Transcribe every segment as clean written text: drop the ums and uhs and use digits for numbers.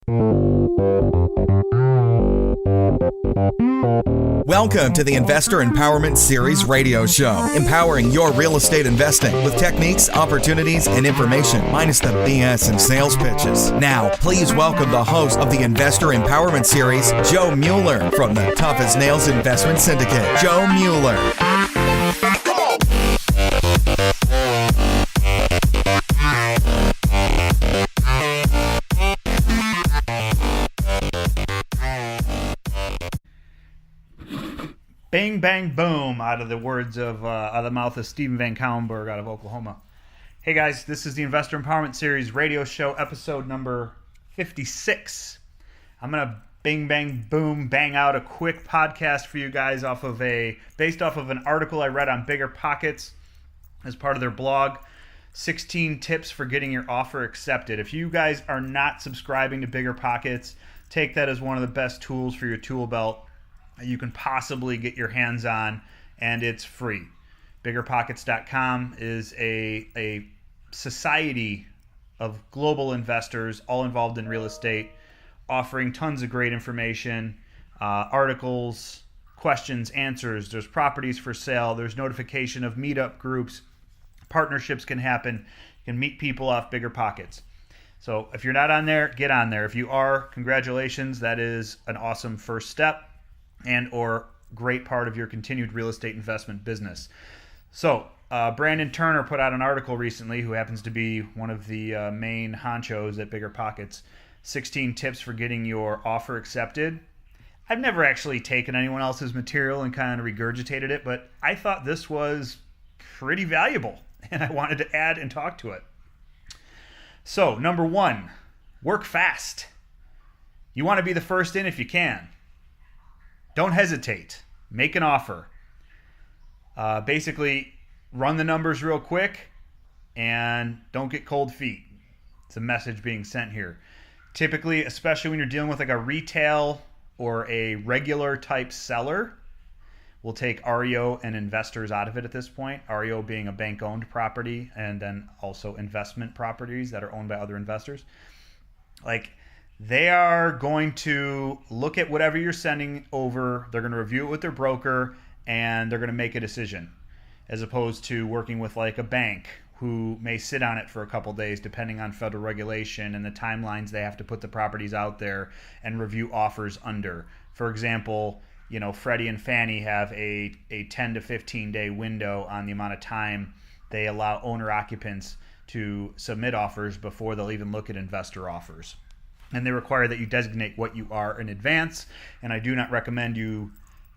Welcome to the Investor Empowerment Series radio show, empowering your real estate investing with techniques, opportunities, and information, minus the BS and sales pitches. Now, please welcome the host of the Investor Empowerment Series, Joe Mueller, from the Tough as Nails Investment Syndicate, Joe Mueller. Bang, bang, boom, out of the mouth of Stephen Van Kallenberg out of Oklahoma. Hey guys, this is the Investor Empowerment Series radio show, episode number 56. I'm going to bang, bang, boom, bang out a quick podcast for you guys based off of an article I read on Bigger Pockets as part of their blog, 16 tips for getting your offer accepted. If you guys are not subscribing to Bigger Pockets, take that as one of the best tools for your tool belt you can possibly get your hands on, and it's free. BiggerPockets.com is a society of global investors all involved in real estate, offering tons of great information, articles, questions, answers. There's properties for sale. There's notification of meetup groups. Partnerships can happen. You can meet people off Bigger Pockets. So if you're not on there, get on there. If you are, congratulations. That is an awesome first step and or great part of your continued real estate investment business. So Brandon Turner put out an article recently, who happens to be one of the main honchos at Bigger Pockets, 16 tips for getting your offer accepted. I've never actually taken anyone else's material and kind of regurgitated it, but I thought this was pretty valuable, and I wanted to add and talk to it. So, number one, work fast. You want to be the first in if you can. Don't hesitate. Make an offer. Basically, run the numbers real quick and don't get cold feet. It's a message being sent here. Typically, especially when you're dealing with like a retail or a regular type seller, we'll take REO and investors out of it at this point. REO being a bank-owned property, and then also investment properties that are owned by other investors. They are going to look at whatever you're sending over. They're going to review it with their broker, and they're going to make a decision, as opposed to working with like a bank who may sit on it for a couple days depending on federal regulation and the timelines they have to put the properties out there and review offers under. For example, Freddie and Fannie have a 10 to 15 day window on the amount of time they allow owner occupants to submit offers before they'll even look at investor offers. And they require that you designate what you are in advance. And I do not recommend you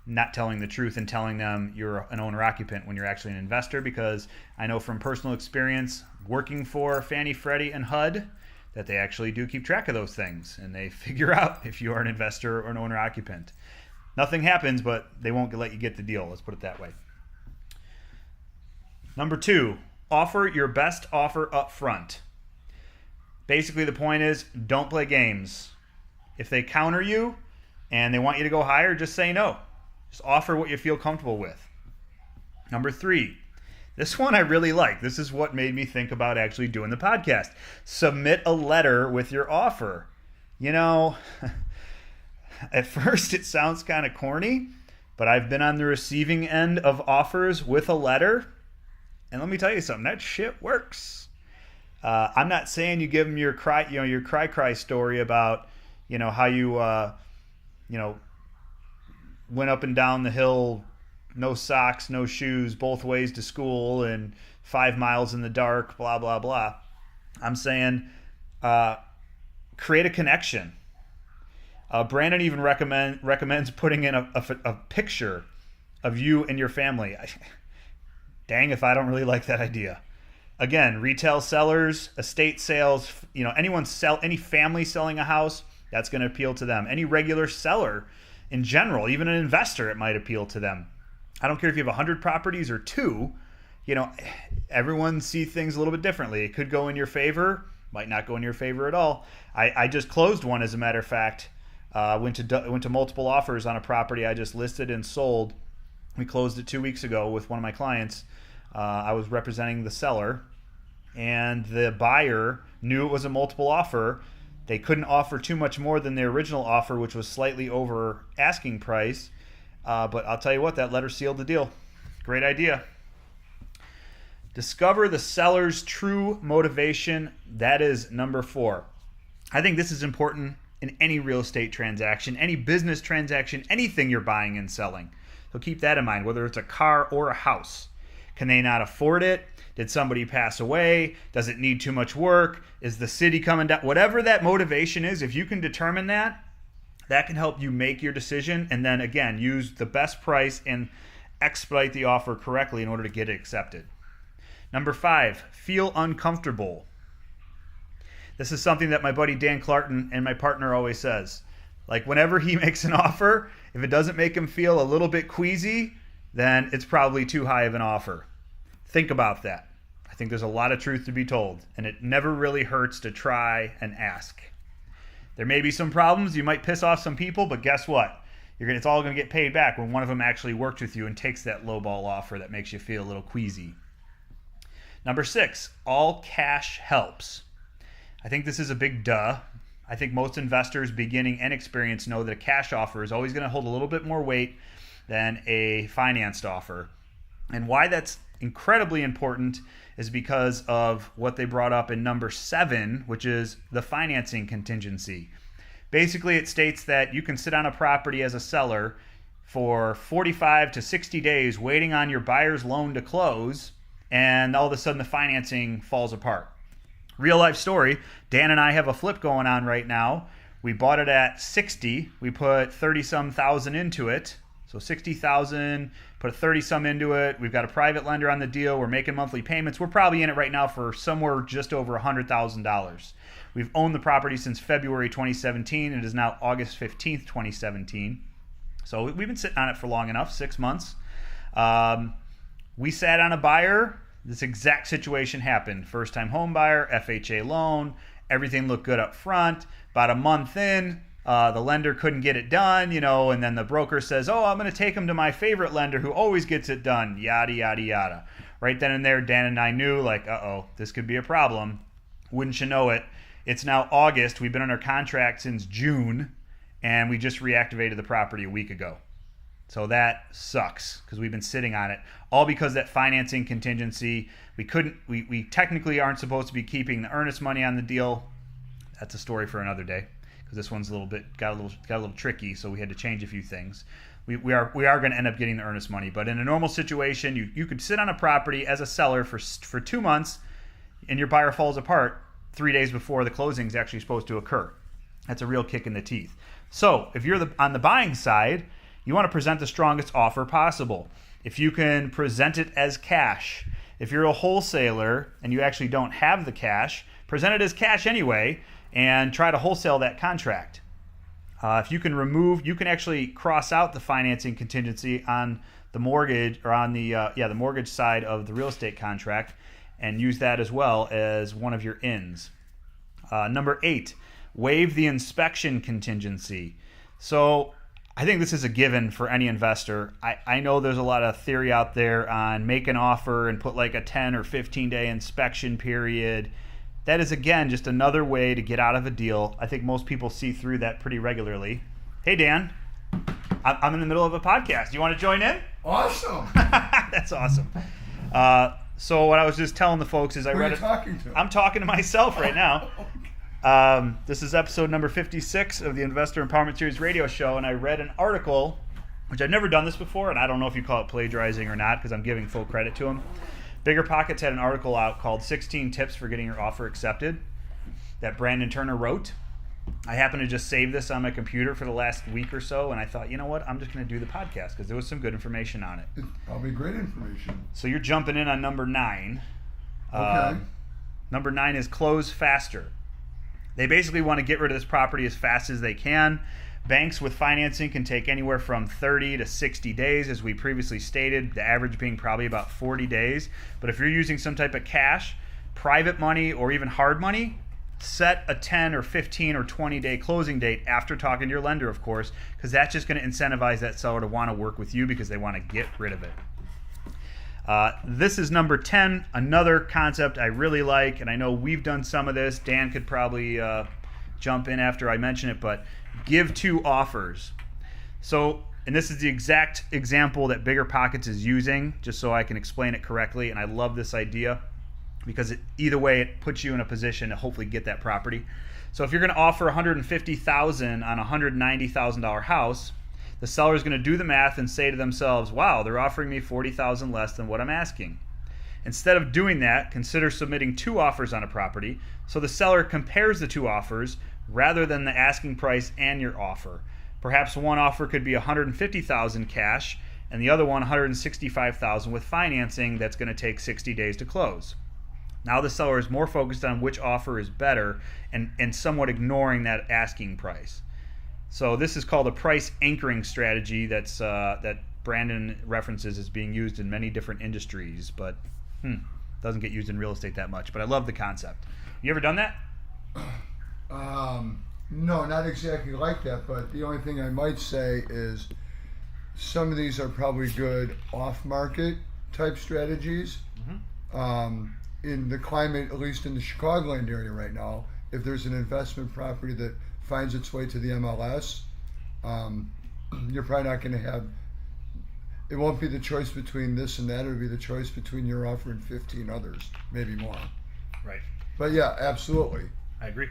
not telling the truth and telling them you're an owner-occupant when you're actually an investor, because I know from personal experience working for Fannie, Freddie, and HUD that they actually do keep track of those things, and they figure out if you are an investor or an owner-occupant. Nothing happens, but they won't let you get the deal. Let's put it that way. Number two, offer your best offer up front. Basically, the point is, don't play games. If they counter you and they want you to go higher, just say no. Just offer what you feel comfortable with. Number three, this one I really like. This is what made me think about actually doing the podcast. Submit a letter with your offer. At first it sounds kind of corny, but I've been on the receiving end of offers with a letter, and let me tell you something, that shit works. I'm not saying you give them your cry story about, how you, went up and down the hill, no socks, no shoes, both ways to school, and 5 miles in the dark, blah, blah, blah. I'm saying create a connection. Brandon even recommends putting in a picture of you and your family. Dang if I don't really like that idea. Again, retail sellers, estate sales, any family selling a house, that's going to appeal to them. Any regular seller in general, even an investor, it might appeal to them. I don't care if you have 100 properties or 2, everyone sees things a little bit differently. It could go in your favor, might not go in your favor at all. I just closed one, as a matter of fact. Went to multiple offers on a property I just listed and sold. We closed it 2 weeks ago with one of my clients. I was representing the seller, and the buyer knew it was a multiple offer. They couldn't offer too much more than their original offer, which was slightly over asking price. But I'll tell you what, that letter sealed the deal. Great idea. Discover the seller's true motivation. That is number 4. I think this is important in any real estate transaction, any business transaction, anything you're buying and selling. So keep that in mind, whether it's a car or a house. Can they not afford it? Did somebody pass away? Does it need too much work? Is the city coming down? Whatever that motivation is, if you can determine that, that can help you make your decision, and then again, use the best price and expedite the offer correctly in order to get it accepted. Number 5, feel uncomfortable. This is something that my buddy Dan Clarton and my partner always says. Like whenever he makes an offer, if it doesn't make him feel a little bit queasy, then it's probably too high of an offer. Think about that. I think there's a lot of truth to be told, and it never really hurts to try and ask. There may be some problems. You might piss off some people, but guess what? It's all going to get paid back when one of them actually works with you and takes that lowball offer that makes you feel a little queasy. Number 6, all cash helps. I think this is a big duh. I think most investors, beginning and experienced, know that a cash offer is always going to hold a little bit more weight than a financed offer. And why that's incredibly important is because of what they brought up in number 7, which is the financing contingency. Basically, it states that you can sit on a property as a seller for 45 to 60 days waiting on your buyer's loan to close, and all of a sudden the financing falls apart. Real life story, Dan and I have a flip going on right now. We bought it at 60. We put 30-some thousand into it. So 60,000, put 30-some into it. We've got a private lender on the deal. We're making monthly payments. We're probably in it right now for somewhere just over $100,000. We've owned the property since February 2017. It is now August 15th, 2017. So we've been sitting on it for long enough, 6 months. We sat on a buyer. This exact situation happened. First-time home buyer, FHA loan. Everything looked good up front. About a month in, the lender couldn't get it done, and then the broker says, oh, I'm going to take him to my favorite lender who always gets it done, yada, yada, yada. Right then and there, Dan and I knew, this could be a problem. Wouldn't you know it? It's now August. We've been under contract since June, and we just reactivated the property a week ago. So that sucks because we've been sitting on it, all because that financing contingency. We technically aren't supposed to be keeping the earnest money on the deal. That's a story for another day, because this one's got a little tricky, so we had to change a few things. We are going to end up getting the earnest money, but in a normal situation, you could sit on a property as a seller for 2 months, and your buyer falls apart 3 days before the closing is actually supposed to occur. That's a real kick in the teeth. So if you're on the buying side, you want to present the strongest offer possible. If you can present it as cash, if you're a wholesaler and you actually don't have the cash, present it as cash anyway and try to wholesale that contract. If you can actually cross out the financing contingency on the mortgage or on the mortgage side of the real estate contract and use that as well as one of your ins. Number 8, waive the inspection contingency. So I think this is a given for any investor. I know there's a lot of theory out there on make an offer and put like a 10 or 15 day inspection period. That is, again, just another way to get out of a deal. I think most people see through that pretty regularly. Hey, Dan, I'm in the middle of a podcast. You want to join in? Awesome. That's awesome. So what I was just telling the folks is Who are you talking to? I'm talking to myself right now. This is episode number 56 of the Investor Empowerment Series radio show, and I read an article, which I've never done this before, and I don't know if you call it plagiarizing or not because I'm giving full credit to them. Bigger Pockets had an article out called 16 Tips for Getting Your Offer Accepted that Brandon Turner wrote. I happened to just save this on my computer for the last week or so, and I thought, you know what, I'm just going to do the podcast because there was some good information on it. It's probably great information. So you're jumping in on number 9. Okay. Number 9 is close faster. They basically want to get rid of this property as fast as they can. Banks with financing can take anywhere from 30 to 60 days, as we previously stated, the average being probably about 40 days. But if you're using some type of cash, private money, or even hard money, set a 10 or 15 or 20 day closing date after talking to your lender, of course, because that's just going to incentivize that seller to want to work with you because they want to get rid of it. This is number 10, another concept I really like, and I know we've done some of this. Dan could probably jump in after I mention it, but give 2 offers. So, and this is the exact example that Bigger Pockets is using, just so I can explain it correctly. And I love this idea because either way, it puts you in a position to hopefully get that property. So if you're going to offer $150,000 on a $190,000 house, the seller is going to do the math and say to themselves, wow, they're offering me $40,000 less than what I'm asking. Instead of doing that, consider submitting 2 offers on a property so the seller compares the 2 offers rather than the asking price and your offer. Perhaps one offer could be $150,000 cash and the other one $165,000 with financing that's going to take 60 days to close. Now the seller is more focused on which offer is better and somewhat ignoring that asking price. So this is called a price anchoring strategy that Brandon references as being used in many different industries, but doesn't get used in real estate that much. But I love the concept. You ever done that? No, not exactly like that, but the only thing I might say is some of these are probably good off-market type strategies. In the climate, at least in the Chicagoland area right now, if there's an investment property that finds its way to the MLS, you're probably not going to have, it won't be the choice between this and that, it'll be the choice between your offer and 15 others, maybe more. Right. But yeah, absolutely. I agree.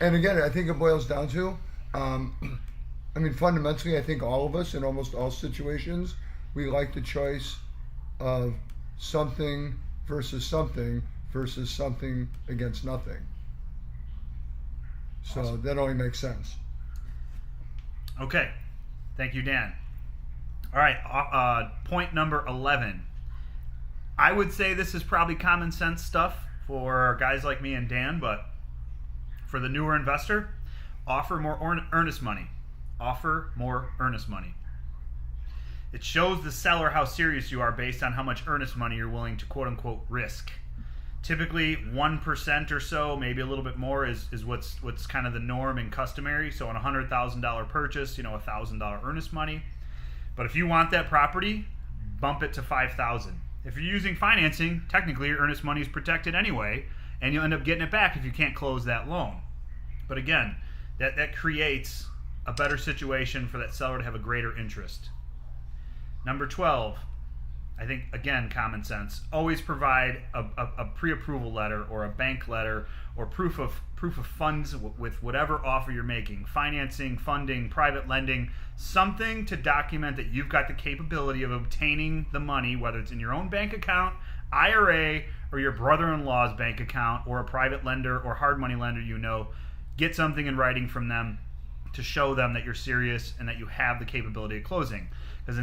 And again, I think it boils down to, fundamentally, I think all of us in almost all situations, we like the choice of something versus something against nothing. So awesome. That only makes sense. Okay. Thank you, Dan. All right. Point number 11. I would say this is probably common sense stuff for guys like me and Dan, but for the newer investor, offer more earnest money. Offer more earnest money. It shows the seller how serious you are based on how much earnest money you're willing to quote unquote risk. Typically 1% or so, maybe a little bit more is what's kind of the norm and customary. So on a $100,000 purchase, $1,000 earnest money. But if you want that property, bump it to $5,000. If you're using financing, technically your earnest money is protected anyway, and you'll end up getting it back if you can't close that loan. But again, that creates a better situation for that seller to have a greater interest. Number 12, I think, again, common sense. Always provide a pre-approval letter or a bank letter or proof of funds with whatever offer you're making. Financing, funding, private lending, something to document that you've got the capability of obtaining the money, whether it's in your own bank account, IRA, or your brother-in-law's bank account, or a private lender or hard money lender Get something in writing from them to show them that you're serious and that you have the capability of closing. Because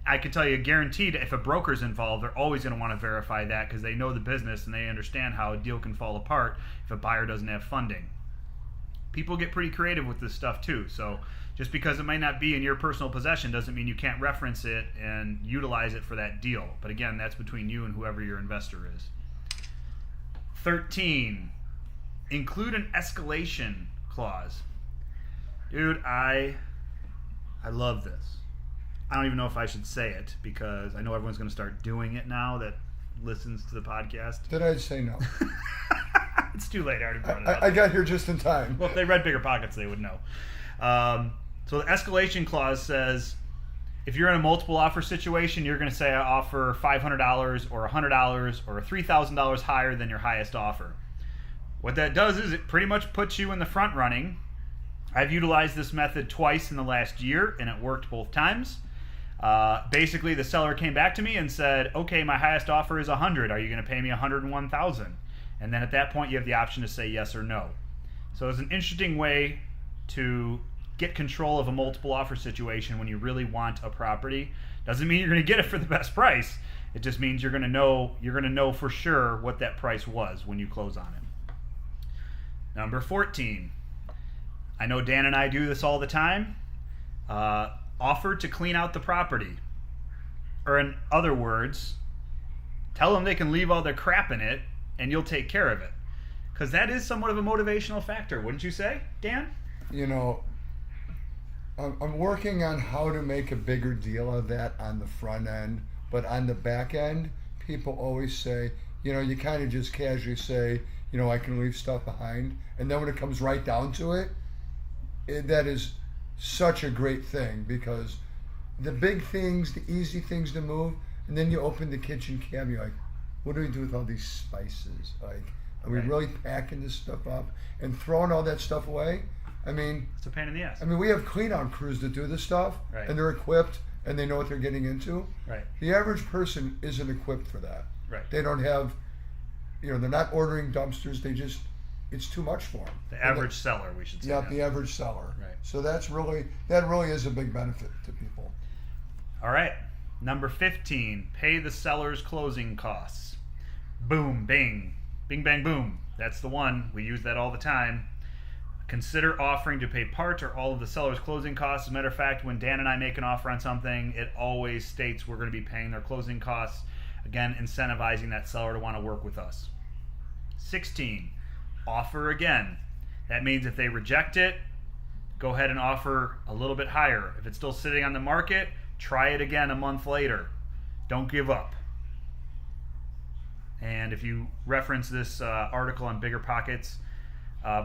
I can tell you, guaranteed, if a broker's involved, they're always going to want to verify that because they know the business and they understand how a deal can fall apart if a buyer doesn't have funding. People get pretty creative with this stuff too. So just because it might not be in your personal possession doesn't mean you can't reference it and utilize it for that deal. But again, that's between you and whoever your investor is. 13, include an escalation clause. Dude, I love this. I don't even know if I should say it because I know everyone's going to start doing it now that listens to the podcast. Did I say no? It's too late. I already brought it up. I got here just in time. Well, if they read Bigger Pockets, they would know. So the escalation clause says if you're in a multiple offer situation, you're going to say I offer $500 or $100 or $3,000 higher than your highest offer. What that does is it pretty much puts you in the front running. I've utilized this method twice in the last year, and it worked both times. Basically, the seller came back to me and said, okay, my highest offer is $100. Are you going to pay me $101,000? And then at that point, you have the option to say yes or no. So it's an interesting way to get control of a multiple offer situation when you really want a property. Doesn't mean you're going to get it for the best price. It just means you're going to know for sure what that price was when you close on it. Number 14. I know Dan and I do this all the time. Offer to clean out the property. Or in other words, tell them they can leave all their crap in it and you'll take care of it. Because that is somewhat of a motivational factor, wouldn't you say, Dan? I'm working on how to make a bigger deal of that on the front end, but on the back end, people always say, you kind of just casually say, I can leave stuff behind. And then when it comes right down to it, that is such a great thing, because the big things, the easy things to move, and then you open the kitchen cabinet, you're like, what do we do with all these spices? Like, are we really packing this stuff up and throwing all that stuff away? I mean, it's a pain in the ass. We have clean-out crews that do this stuff, and they're equipped, and they know what they're getting into. Right. The average person isn't equipped for that. Right. They don't have, they're not ordering dumpsters. It's too much for them. The average seller, we should say. Yeah, the average seller. Right. So that really is a big benefit to people. All right. Number 15, pay the seller's closing costs. Boom, bing, bing, bang, boom. That's the one. We use that all the time. Consider offering to pay part or all of the seller's closing costs. As a matter of fact, when Dan and I make an offer on something, it always states we're going to be paying their closing costs. Again, incentivizing that seller to want to work with us. 16, offer again. That means if they reject it, go ahead and offer a little bit higher. If it's still sitting on the market, try it again a month later. Don't give up. And if you reference this article on Bigger Pockets,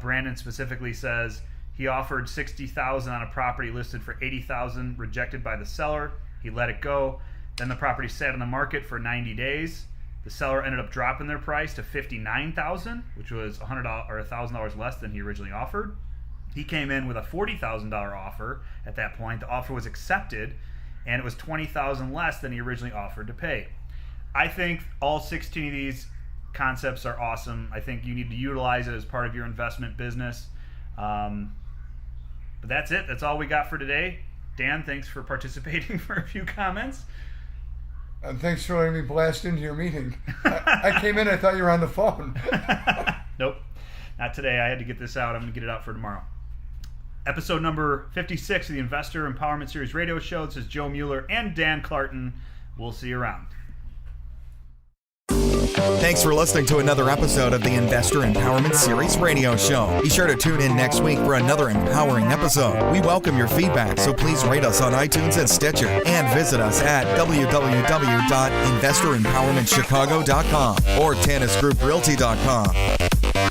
Brandon specifically says he offered $60,000 on a property listed for $80,000, rejected by the seller. He let it go. Then the property sat on the market for 90 days. The seller ended up dropping their price to $59,000, which was $100 or $1,000 less than he originally offered. He came in with a $40,000 offer at that point. The offer was accepted, and it was $20,000 less than he originally offered to pay. I think all 16 of these concepts are awesome. I think you need to utilize it as part of your investment business. But that's it. That's all we got for today. Dan, thanks for participating for a few comments. And thanks for letting me blast into your meeting. I came in, I thought you were on the phone. Nope, not today. I had to get this out. I'm going to get it out for tomorrow. Episode number 56 of the Investor Empowerment Series radio show. This is Joe Mueller and Dan Clarton. We'll see you around. Thanks for listening to another episode of the Investor Empowerment Series radio show. Be sure to tune in next week for another empowering episode. We welcome your feedback, so please rate us on iTunes and Stitcher, and visit us at www.investorempowermentchicago.com or tennisgrouprealty.com.